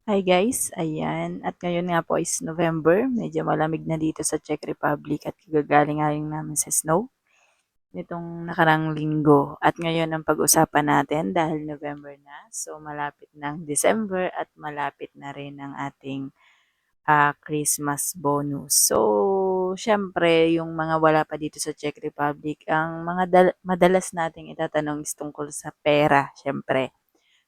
Hi guys, ayan. At ngayon nga po is November. Medyo malamig na dito sa Czech Republic at kagagaling nga rin namin sa snow nitong nakarang linggo. At ngayon ang pag-usapan natin dahil November na. So malapit ng December at malapit na rin ang ating Christmas bonus. So syempre yung mga wala pa dito sa Czech Republic, ang mga madalas nating itatanong is tungkol sa pera, syempre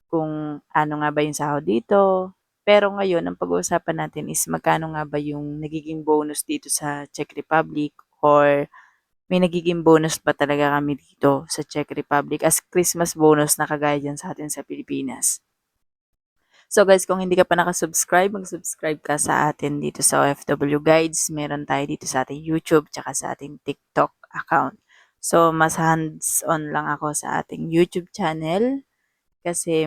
kung ano nga ba yung sahod dito. Pero ngayon, ang pag-uusapan natin is magkano nga ba yung nagiging bonus dito sa Czech Republic or may nagiging bonus ba talaga kami dito sa Czech Republic as Christmas bonus na kagaya dyan sa atin sa Pilipinas. So guys, kung hindi ka pa nakasubscribe, mag-subscribe ka sa atin dito sa OFW Guides. Meron tayo dito sa ating YouTube tsaka sa ating TikTok account. So mas hands-on lang ako sa ating YouTube channel kasi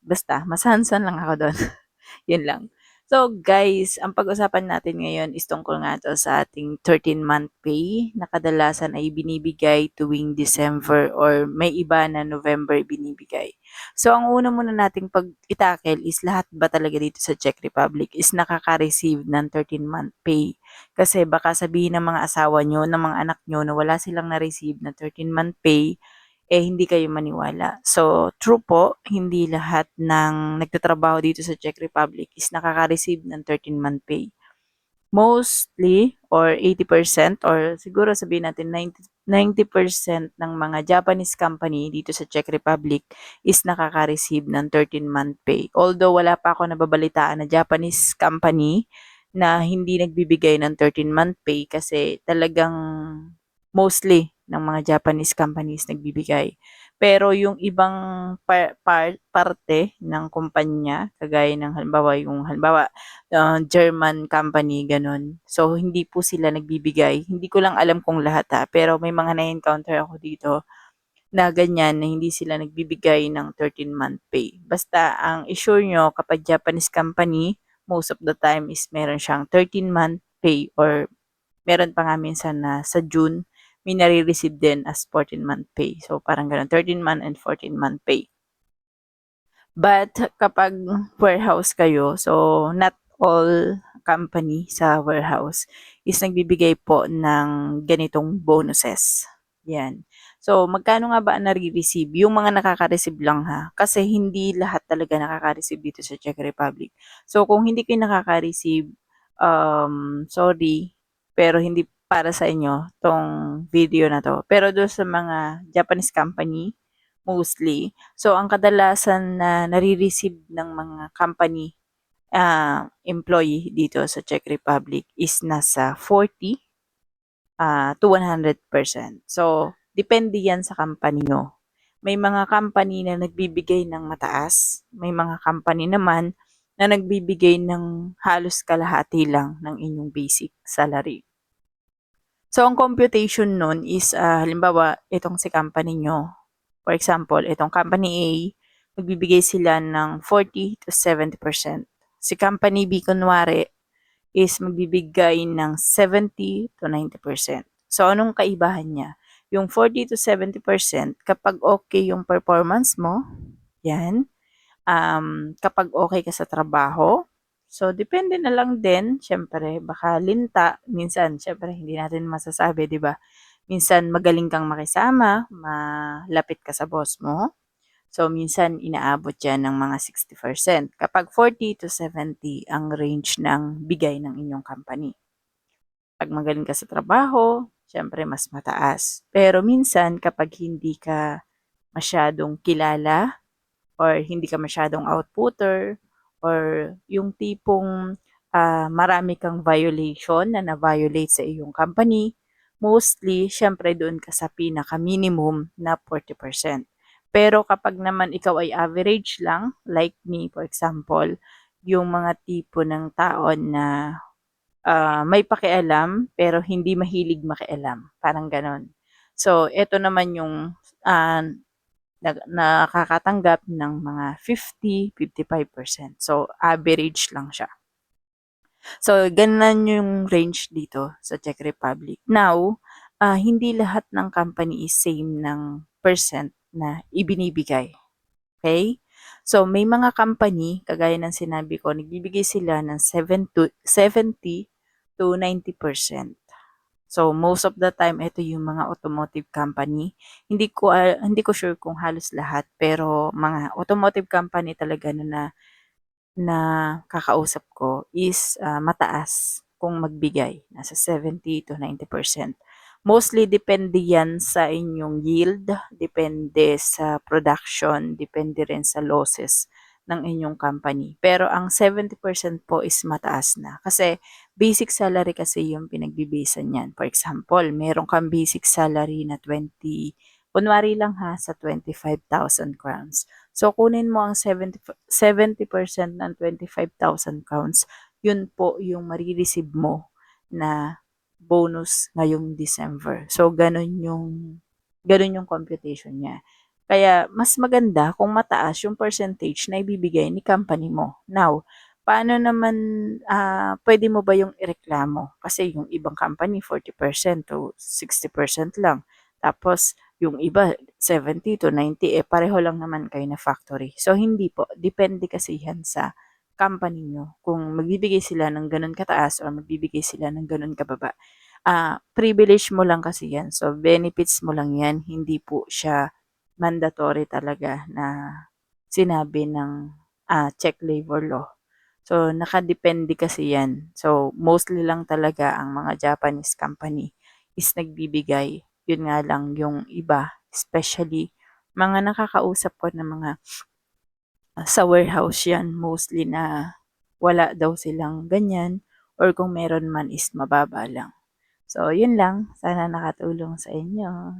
basta mas hands-on lang ako do'n. 'Yun lang. So guys, ang pag-usapan natin ngayon is tungkol nga 'to sa ating 13-month pay na kadalasan ay binibigay tuwing December or may iba na November binibigay. So ang una muna nating i-tackle is lahat ba talaga dito sa Czech Republic is nakaka-receive ng 13-month pay. Kasi baka sabihin ng mga asawa niyo, ng mga anak niyo na wala silang na-receive na 13-month pay, hindi kayo maniwala. So, true po, hindi lahat ng nagtatrabaho dito sa Czech Republic is nakaka-receive ng 13-month pay. Mostly or 80% or siguro sabihin natin 90% ng mga Japanese company dito sa Czech Republic is nakaka-receive ng 13-month pay. Although wala pa ako nababalitaan na Japanese company na hindi nagbibigay ng 13-month pay kasi talagang mostly ng mga Japanese companies nagbibigay. Pero yung ibang parte ng kumpanya, kagaya ng halimbawa, German company, ganun. So, hindi po sila nagbibigay. Hindi ko lang alam kung lahat pero may mga na-encounter ako dito na ganyan na hindi sila nagbibigay ng 13-month pay. Basta ang issue nyo kapag Japanese company, most of the time is meron siyang 13-month pay or meron pa nga minsan na sa June, may nare-receive din as 14-month pay. So, parang ganun, 13-month and 14-month pay. But kapag warehouse kayo, so not all company sa warehouse is nagbibigay po ng ganitong bonuses. Yan. So, magkano nga ba ang nare-receive? Yung mga nakaka-receive lang ha. Kasi hindi lahat talaga nakaka-receive dito sa Czech Republic. So, kung hindi kayo nakaka-receive, sorry, pero hindi para sa inyo tong video na to. Pero doon sa mga Japanese company, mostly. So, ang kadalasan na nare-receive ng mga company employee dito sa Czech Republic is nasa 40 to 100%. So, depende yan sa company nyo. May mga company na nagbibigay ng mataas, may mga company naman na nagbibigay ng halos kalahati lang ng inyong basic salary. So, ang computation nun is, halimbawa, itong si company nyo. For example, itong company A, magbibigay sila ng 40 to 70%. Si company B, kunwari, is magbibigay ng 70 to 90%. So, anong kaibahan niya? Yung 40 to 70%, kapag okay yung performance mo, yan, kapag okay ka sa trabaho, so depende na lang din, syempre, baka linta, minsan, syempre, hindi natin masasabi, di ba? Minsan magaling kang makisama, malapit ka sa boss mo. So, minsan inaabot yan ng mga 60%. Kapag 40 to 70 ang range ng bigay ng inyong company. Pag magaling ka sa trabaho, syempre mas mataas. Pero minsan kapag hindi ka masyadong kilala or hindi ka masyadong outputter or yung tipong marami kang violation na na-violate sa iyong company, mostly, syempre doon ka sa pinaka-minimum na 40%. Pero kapag naman ikaw ay average lang, like me for example, yung mga tipo ng tao na may pakialam pero hindi mahilig makialam, parang gano'n. So, eto naman yung nakakatanggap ng mga 50-55%. So, average lang siya. So, ganun yung range dito sa Czech Republic. Now, hindi lahat ng company is same ng percent na ibinibigay. Okay? So, may mga company, kagaya ng sinabi ko, nagbibigay sila ng 70 to 90%. So, most of the time, ito yung mga automotive company. Hindi ko sure kung halos lahat, pero mga automotive company talaga na kakausap ko is mataas kung magbigay, nasa 70 to 90%. Mostly depende yan sa inyong yield, depende sa production, depende rin sa losses ng inyong company. Pero ang 70% po is mataas na. Kasi basic salary kasi yung pinagbibisan niyan. For example, meron kang basic salary na 20, kunwari lang ha, sa 25,000 crowns. So, kunin mo ang 70% ng 25,000 crowns, yun po yung marireceive mo na bonus ngayong December. So, ganun yung computation niya. Kaya, mas maganda kung mataas yung percentage na ibibigay ni company mo. Now, paano naman, pwede mo ba yung ireklamo? Kasi yung ibang company, 40% to 60% lang. Tapos, yung iba, 70 to 90, pareho lang naman kayo na factory. So, hindi po. Depende kasi yan sa company nyo. Kung magbibigay sila ng ganun kataas or magbibigay sila ng ganun kababa. Privilege mo lang kasi yan. So, benefits mo lang yan. Hindi po siya mandatory talaga na sinabi ng check labor law. So, nakadepende kasi yan. So, mostly lang talaga ang mga Japanese company is nagbibigay. Yun nga lang yung iba, especially mga nakakausap ko na mga sa warehouse yan, mostly na wala daw silang ganyan or kung meron man is mababa lang. So, yun lang. Sana nakatulong sa inyo.